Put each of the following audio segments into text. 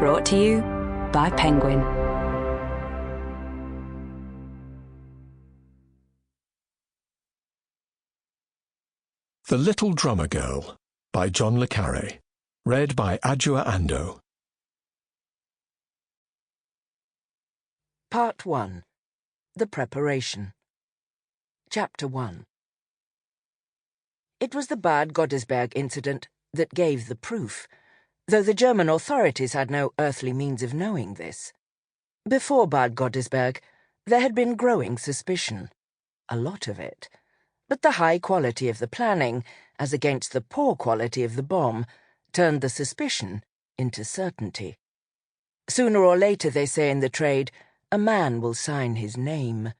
Brought to you by Penguin. The Little Drummer Girl by John le Carré. Read by Adjoa Ando. Part 1. The Preparation. Chapter 1. It was the Bad Godesberg incident that gave the proof, though the German authorities had no earthly means of knowing this. Before Bad Godesberg, there had been growing suspicion, a lot of it, but the high quality of the planning, as against the poor quality of the bomb, turned the suspicion into certainty. Sooner or later, they say in the trade, a man will sign his name.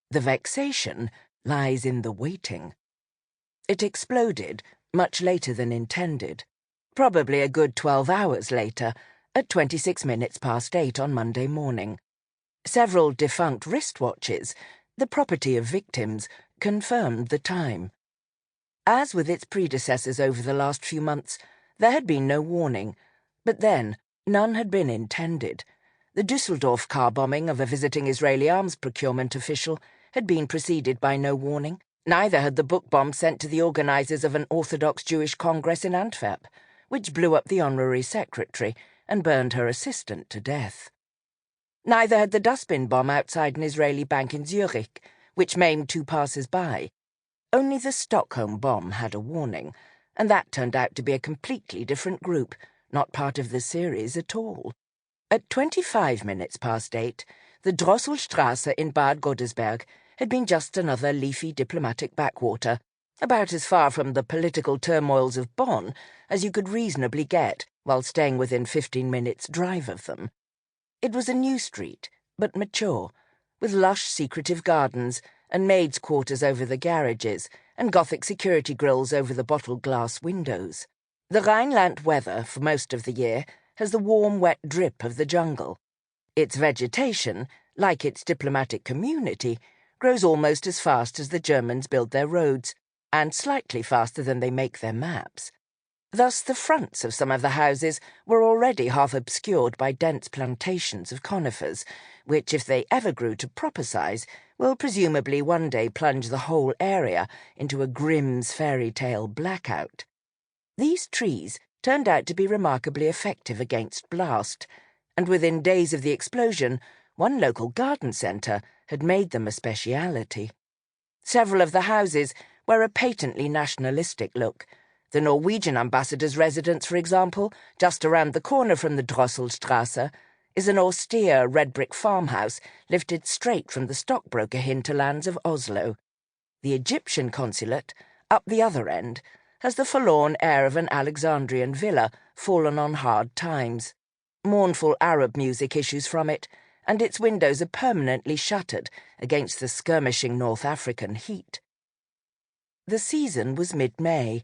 The vexation lies in the waiting. It exploded much later than intended, probably a good 12 hours later, at 26 minutes past 8 on Monday morning. Several defunct wristwatches, the property of victims, confirmed the time. As with its predecessors over the last few months, there had been no warning, but then none had been intended. The Düsseldorf car bombing of a visiting Israeli arms procurement official had been preceded by no warning. Neither had the book bomb sent to the organisers of an Orthodox Jewish Congress in Antwerp, which blew up the honorary secretary and burned her assistant to death. Neither had the dustbin bomb outside an Israeli bank in Zurich, which maimed 2 passers-by. Only the Stockholm bomb had a warning, and that turned out to be a completely different group, not part of the series at all. At 25 minutes past 8, the Drosselstrasse in Bad Godesberg had been just another leafy diplomatic backwater, about as far from the political turmoils of Bonn as you could reasonably get while staying within 15 minutes' drive of them. It was a new street, but mature, with lush secretive gardens and maids' quarters over the garages and Gothic security grills over the bottled glass windows. The Rhineland weather, for most of the year, has the warm, wet drip of the jungle. Its vegetation, like its diplomatic community, grows almost as fast as the Germans build their roads, and slightly faster than they make their maps. Thus the fronts of some of the houses were already half obscured by dense plantations of conifers, which, if they ever grew to proper size, will presumably one day plunge the whole area into a Grimm's fairy tale blackout. These trees turned out to be remarkably effective against blast, and within days of the explosion, one local garden centre had made them a speciality. Several of the houses wear a patently nationalistic look. The Norwegian ambassador's residence, for example, just around the corner from the Drosselstrasse, is an austere red-brick farmhouse lifted straight from the stockbroker hinterlands of Oslo. The Egyptian consulate, up the other end, has the forlorn air of an Alexandrian villa fallen on hard times. Mournful Arab music issues from it, and its windows are permanently shuttered against the skirmishing North African heat. The season was mid-May,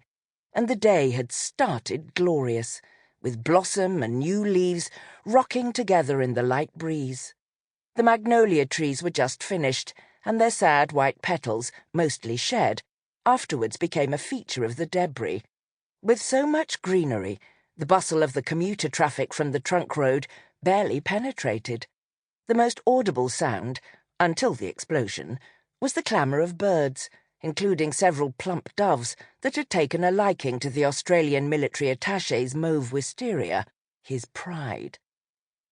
and the day had started glorious, with blossom and new leaves rocking together in the light breeze. The magnolia trees were just finished, and their sad white petals, mostly shed, afterwards became a feature of the debris. With so much greenery, the bustle of the commuter traffic from the trunk road barely penetrated. The most audible sound, until the explosion, was the clamour of birds, including several plump doves that had taken a liking to the Australian military attaché's mauve wisteria, his pride.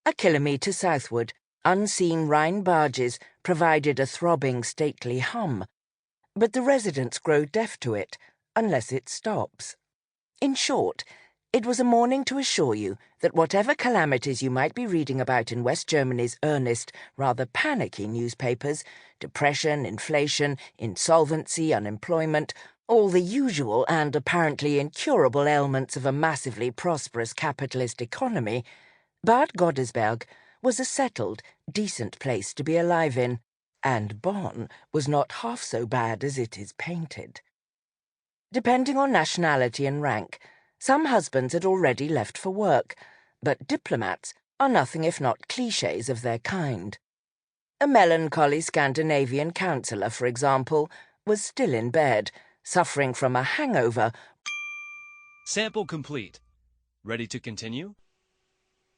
A kilometre southward, unseen Rhine barges provided a throbbing, stately hum, but the residents grow deaf to it, unless it stops. In short, it was a morning to assure you that whatever calamities you might be reading about in West Germany's earnest, rather panicky newspapers, depression, inflation, insolvency, unemployment, all the usual and apparently incurable ailments of a massively prosperous capitalist economy, Bad Godesberg was a settled, decent place to be alive in, and Bonn was not half so bad as it is painted. Depending on nationality and rank, some husbands had already left for work, but diplomats are nothing if not clichés of their kind. A melancholy Scandinavian councillor, for example, was still in bed, suffering from a hangover. Sample complete. Ready to continue?